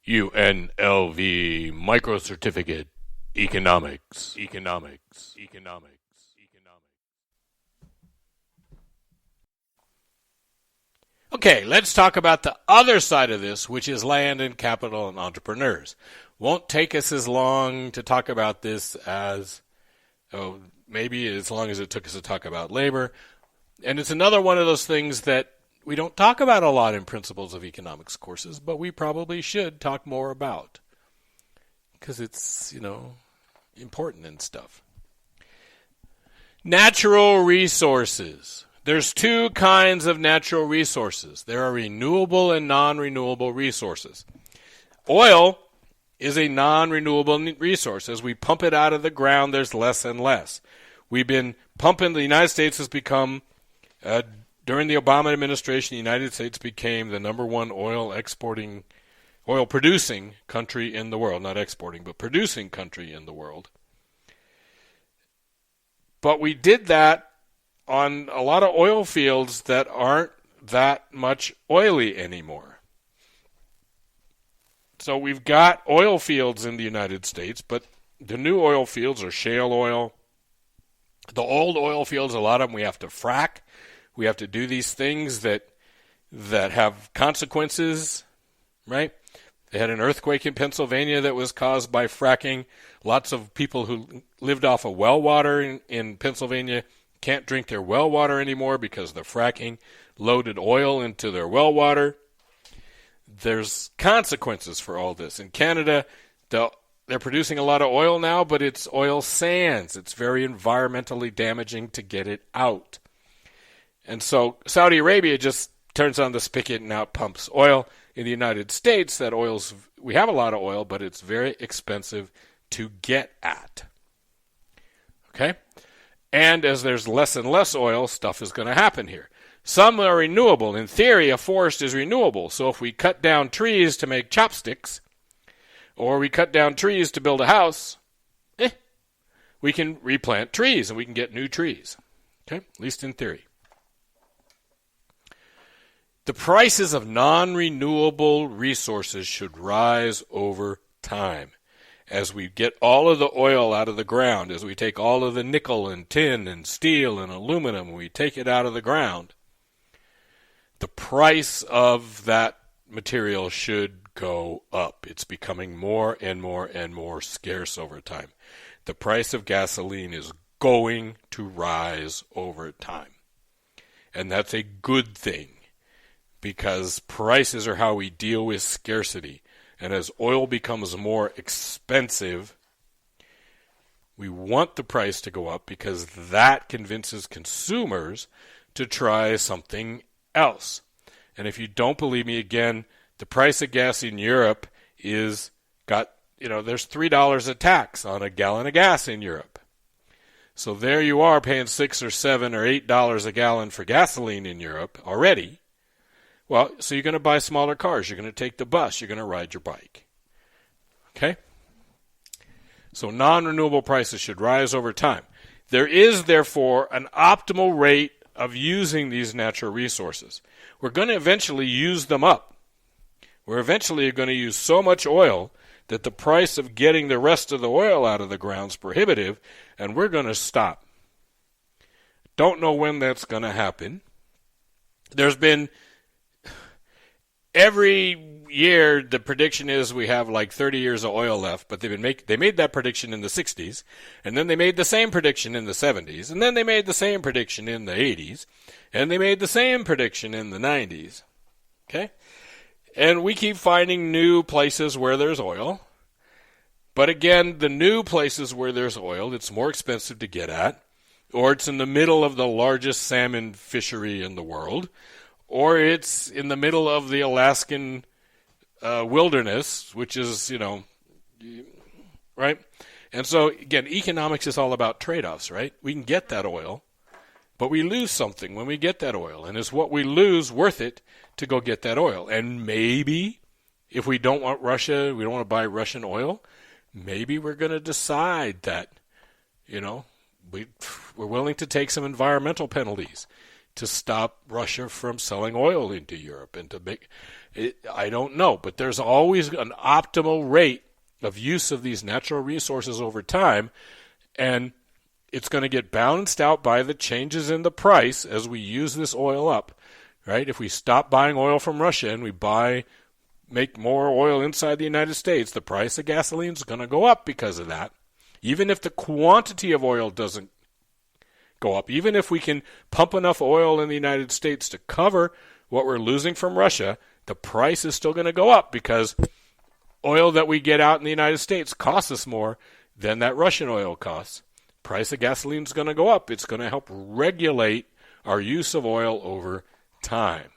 UNLV Microcertificate Economics. Okay, let's talk about the other side of this, which is land and capital and entrepreneurs. Won't take us as long to talk about this as, maybe as long as it took us to talk about labor. And it's another one of those things that we don't talk about a lot in principles of economics courses, but we probably should talk more about because it's, important and stuff. Natural resources. There's two kinds of natural resources. There are renewable and non-renewable resources. Oil is a non-renewable resource. As we pump it out of the ground, there's less and less. We've been pumping, the United States has become, during the Obama administration, the United States became the number one oil producing country in the world. Not exporting, but producing country in the world. But we did that on a lot of oil fields that aren't that much oily anymore. So we've got oil fields in the United States, but the new oil fields are shale oil. The old oil fields, a lot of them we have to frack. We have to do these things that have consequences, right? They had an earthquake in Pennsylvania that was caused by fracking. Lots of people who lived off of well water in Pennsylvania can't drink their well water anymore because the fracking loaded oil into their well water. There's consequences for all this. In Canada, they're producing a lot of oil now, but it's oil sands. It's very environmentally damaging to get it out. And so Saudi Arabia just turns on the spigot and out pumps oil. In the United States, we have a lot of oil, but it's very expensive to get at. Okay? And as there's less and less oil, stuff is going to happen here. Some are renewable. In theory, a forest is renewable. So if we cut down trees to make chopsticks, or we cut down trees to build a house, we can replant trees and we can get new trees. Okay? At least in theory. The prices of non-renewable resources should rise over time. As we get all of the oil out of the ground, as we take all of the nickel and tin and steel and aluminum, we take it out of the ground, the price of that material should go up. It's becoming more and more and more scarce over time. The price of gasoline is going to rise over time. And that's a good thing, because prices are how we deal with scarcity. And as oil becomes more expensive, we want the price to go up because that convinces consumers to try something else. And if you don't believe me, again, the price of gas in Europe there's $3 a tax on a gallon of gas in Europe. So there you are paying $6 or $7 or $8 a gallon for gasoline in Europe already. Well, so you're going to buy smaller cars. You're going to take the bus. You're going to ride your bike. Okay? So non-renewable prices should rise over time. There is, therefore, an optimal rate of using these natural resources. We're going to eventually use them up. We're eventually going to use so much oil that the price of getting the rest of the oil out of the ground is prohibitive, and we're going to stop. Don't know when that's going to happen. There's been... Every year, the prediction is we have like 30 years of oil left, but they made that prediction in the 60s, and then they made the same prediction in the 70s, and then they made the same prediction in the 80s, and they made the same prediction in the 90s. Okay? And we keep finding new places where there's oil, but again, the new places where there's oil, it's more expensive to get at, or it's in the middle of the largest salmon fishery in the world, or it's in the middle of the Alaskan wilderness, which is, right? And so, again, economics is all about trade-offs, right? We can get that oil, but we lose something when we get that oil. And is what we lose worth it to go get that oil? And maybe, if we don't want Russia, we don't want to buy Russian oil, maybe we're going to decide that, we're willing to take some environmental penalties to stop Russia from selling oil into Europe and to make it? I don't know, but there's always an optimal rate of use of these natural resources over time, and it's going to get balanced out by the changes in the price as we use this oil up, right? If we stop buying oil from Russia and we make more oil inside the United States, the price of gasoline is going to go up because of that. Even if the quantity of oil doesn't go up, even if we can pump enough oil in the United States to cover what we're losing from Russia, the price is still going to go up because oil that we get out in the United States costs us more than that Russian oil costs. Price of gasoline is going to go up. It's going to help regulate our use of oil over time.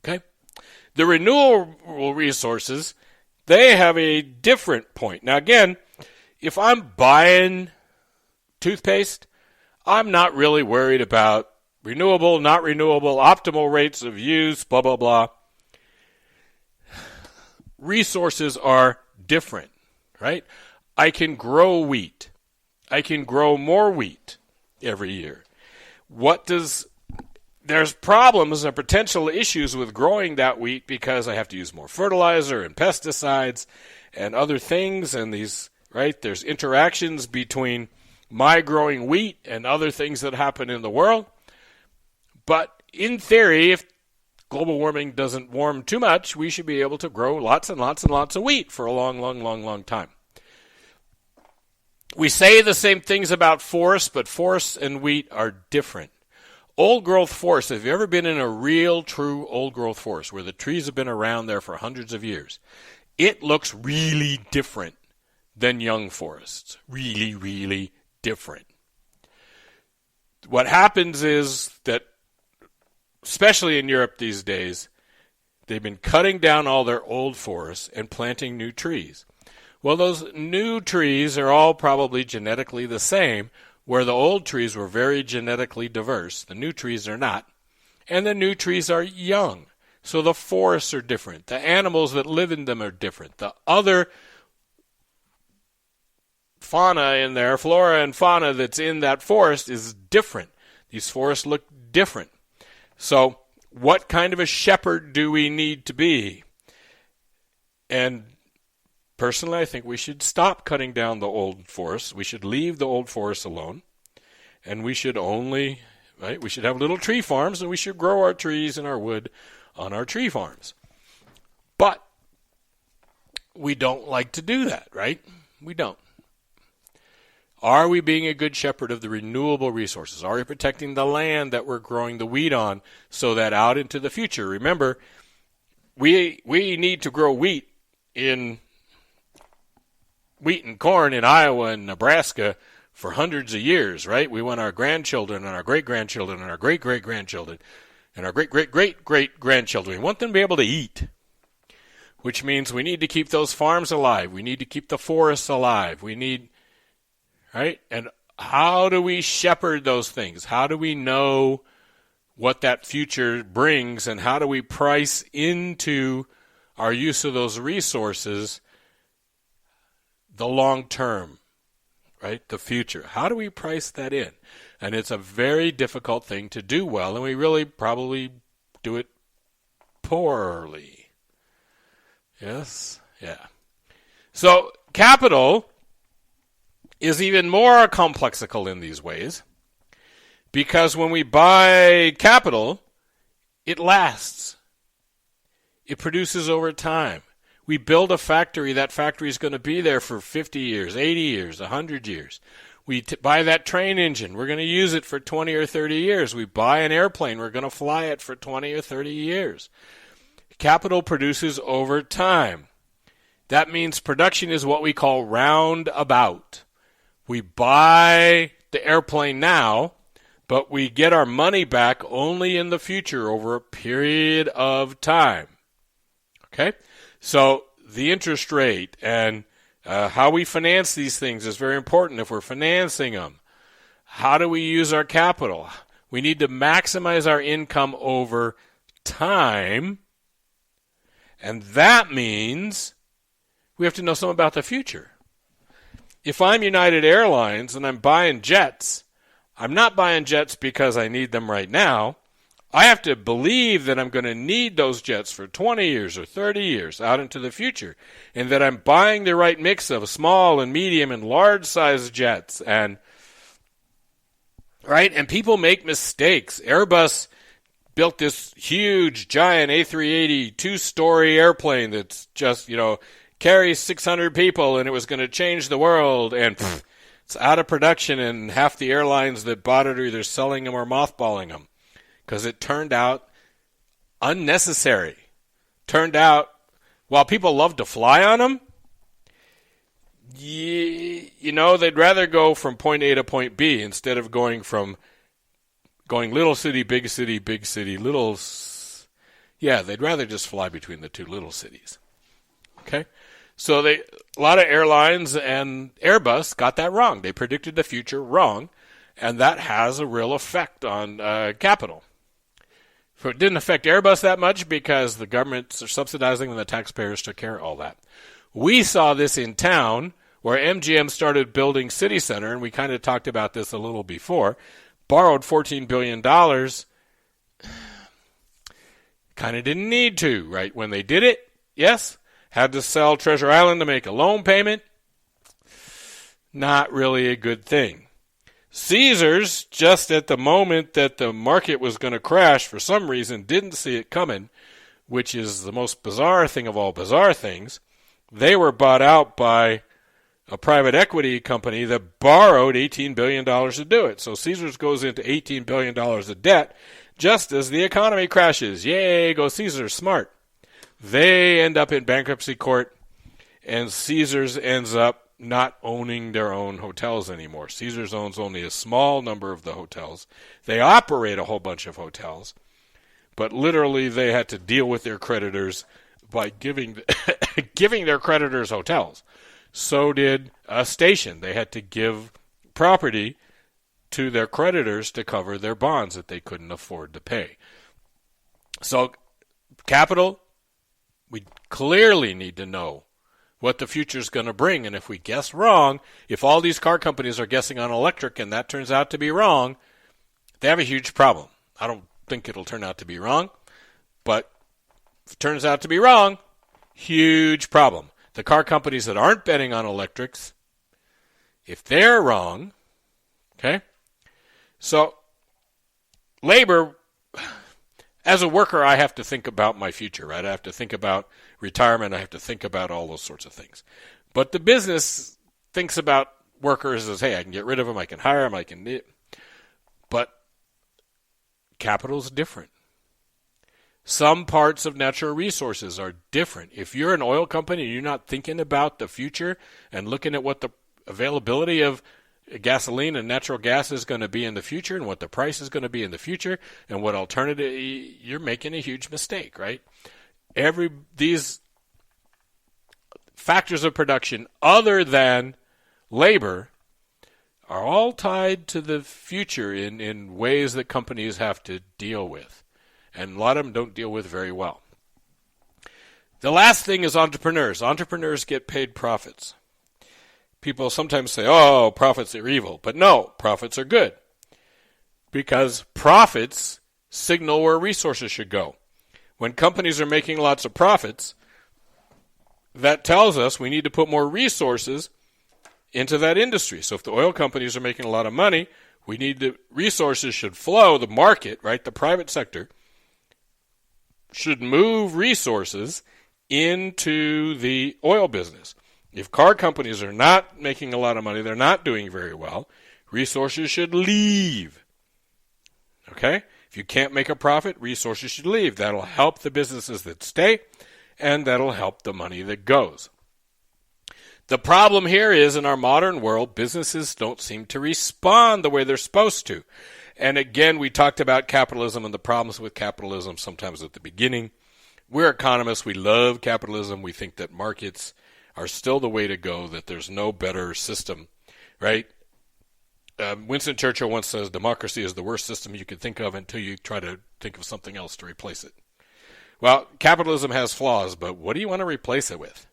Okay? The renewable resources, they have a different point. Now again, if I'm buying toothpaste, I'm not really worried about renewable, not renewable, optimal rates of use, blah, blah, blah. Resources are different, right? I can grow wheat. I can grow more wheat every year. There's problems and potential issues with growing that wheat because I have to use more fertilizer and pesticides and other things, and these, right? There's interactions between my growing wheat and other things that happen in the world. But in theory, if global warming doesn't warm too much, we should be able to grow lots and lots and lots of wheat for a long, long, long, long time. We say the same things about forests, but forests and wheat are different. Old growth forests, have you ever been in a real, true old growth forest where the trees have been around there for hundreds of years? It looks really different than young forests. Really, really different. What happens is that, especially in Europe these days, they've been cutting down all their old forests and planting new trees. Well, those new trees are all probably genetically the same, where the old trees were very genetically diverse. The new trees are not. And the new trees are young. So the forests are different. The animals that live in them are different. The other fauna in there, flora and fauna that's in that forest is different. These forests look different. So what kind of a shepherd do we need to be? And personally, I think we should stop cutting down the old forests. We should leave the old forests alone. And we should only, right, we should have little tree farms, and we should grow our trees and our wood on our tree farms. But we don't like to do that, right? We don't. Are we being a good shepherd of the renewable resources? Are we protecting the land that we're growing the wheat on so that out into the future? Remember, we need to grow wheat and corn in Iowa and Nebraska for hundreds of years, right? We want our grandchildren and our great-grandchildren and our great-great-grandchildren and our great-great-great-great-grandchildren. We want them to be able to eat, which means we need to keep those farms alive. We need to keep the forests alive. We need, right? And how do we shepherd those things? How do we know what that future brings, and how do we price into our use of those resources the long term, right? The future. How do we price that in? And it's a very difficult thing to do well, and we really probably do it poorly. Yes? Yeah. So capital is even more complexical in these ways, because when we buy capital, it lasts. It produces over time. We build a factory, that factory is going to be there for 50 years, 80 years, 100 years. We buy that train engine, we're going to use it for 20 or 30 years. We buy an airplane, we're going to fly it for 20 or 30 years. Capital produces over time. That means production is what we call roundabout. We buy the airplane now, but we get our money back only in the future over a period of time. Okay? So the interest rate and how we finance these things is very important if we're financing them. How do we use our capital? We need to maximize our income over time, and that means we have to know something about the future. If I'm United Airlines and I'm buying jets, I'm not buying jets because I need them right now. I have to believe that I'm going to need those jets for 20 years or 30 years out into the future, and that I'm buying the right mix of small and medium and large size jets. And right, and people make mistakes. Airbus built this huge, giant A380 two-story airplane that's just, carries 600 people, and it was going to change the world, and it's out of production, and half the airlines that bought it are either selling them or mothballing them because it turned out unnecessary. Turned out, while people love to fly on them, they'd rather go from point A to point B instead of going little city, big city, little. Yeah, they'd rather just fly between the two little cities. Okay? So a lot of airlines and Airbus got that wrong. They predicted the future wrong, and that has a real effect on capital. So it didn't affect Airbus that much because the governments are subsidizing and the taxpayers took care of all that. We saw this in town where MGM started building City Center, and we kind of talked about this a little before, borrowed $14 billion, kind of didn't need to, right? When they did it, yes. Had to sell Treasure Island to make a loan payment. Not really a good thing. Caesars, just at the moment that the market was going to crash, for some reason didn't see it coming, which is the most bizarre thing of all bizarre things. They were bought out by a private equity company that borrowed $18 billion to do it. So Caesars goes into $18 billion of debt just as the economy crashes. Yay, go Caesars, smart. They end up in bankruptcy court, and Caesars ends up not owning their own hotels anymore. Caesars owns only a small number of the hotels. They operate a whole bunch of hotels, but literally they had to deal with their creditors by giving their creditors hotels. So did a station. They had to give property to their creditors to cover their bonds that they couldn't afford to pay. So capital, we clearly need to know what the future is going to bring. And if we guess wrong, if all these car companies are guessing on electric and that turns out to be wrong, they have a huge problem. I don't think it'll turn out to be wrong, but if it turns out to be wrong, huge problem. The car companies that aren't betting on electrics, if they're wrong, okay? So labor, as a worker, I have to think about my future, right? I have to think about retirement. I have to think about all those sorts of things. But the business thinks about workers as, hey, I can get rid of them, I can hire them, But capital is different. Some parts of natural resources are different. If you're an oil company and you're not thinking about the future and looking at what the availability of gasoline and natural gas is going to be in the future and what the price is going to be in the future and what alternative, you're making a huge mistake, right? These factors of production other than labor are all tied to the future in ways that companies have to deal with. And a lot of them don't deal with very well. The last thing is entrepreneurs. Entrepreneurs get paid profits. People sometimes say, oh, profits are evil. But no, profits are good. Because profits signal where resources should go. When companies are making lots of profits, that tells us we need to put more resources into that industry. So if the oil companies are making a lot of money, resources should flow, the market, right, the private sector, should move resources into the oil business. If car companies are not making a lot of money, they're not doing very well, resources should leave. Okay? If you can't make a profit, resources should leave. That'll help the businesses that stay, and that'll help the money that goes. The problem here is, in our modern world, businesses don't seem to respond the way they're supposed to. And again, we talked about capitalism and the problems with capitalism sometimes at the beginning. We're economists. We love capitalism. We think that markets are still the way to go, that there's no better system, right? Winston Churchill once says, democracy is the worst system you could think of until you try to think of something else to replace it. Well, capitalism has flaws, but what do you want to replace it with?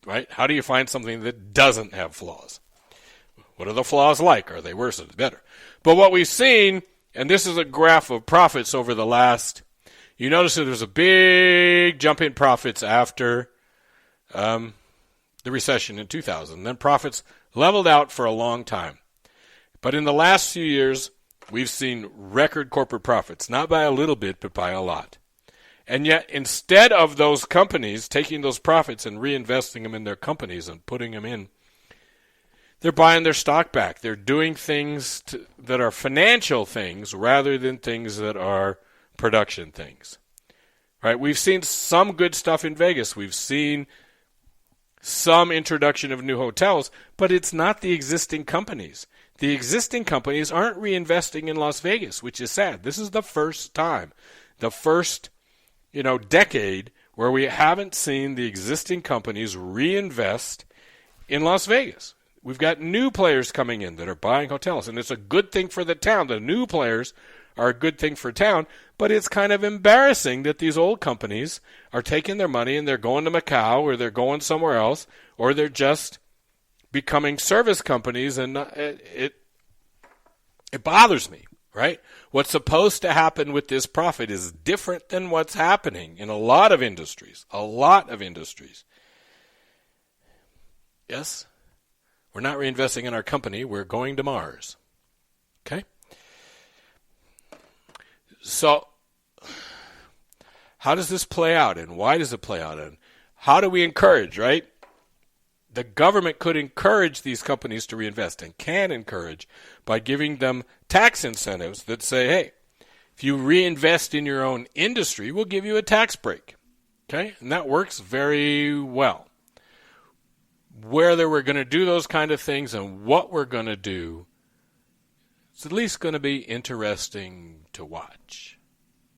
Right? How do you find something that doesn't have flaws? What are the flaws like? Are they worse or better? But what we've seen, and this is a graph of profits over the last, you notice that there's a big jump in profits after the recession in 2000. Then profits leveled out for a long time. But in the last few years, we've seen record corporate profits, not by a little bit, but by a lot. And yet, instead of those companies taking those profits and reinvesting them in their companies and putting them in, they're buying their stock back. They're doing things that are financial things rather than things that are production things. Right? We've seen some good stuff in Vegas. We've seen some introduction of new hotels, but it's not the existing companies. The existing companies aren't reinvesting in Las Vegas, which is sad. This is the first time, the first decade where we haven't seen the existing companies reinvest in Las Vegas. We've got new players coming in that are buying hotels, and it's a good thing for the town. The new players are a good thing for town, but it's kind of embarrassing that these old companies are taking their money and they're going to Macau or they're going somewhere else, or they're just becoming service companies, and it bothers me, right? What's supposed to happen with this profit is different than what's happening in a lot of industries. A lot of industries. Yes? We're not reinvesting in our company. We're going to Mars. Okay? So, how does this play out, and why does it play out, and how do we encourage, right? The government could encourage these companies to reinvest and can encourage by giving them tax incentives that say, hey, if you reinvest in your own industry, we'll give you a tax break. Okay? And that works very well. Whether we're going to do those kind of things and what we're going to do, it's at least going to be interesting to watch.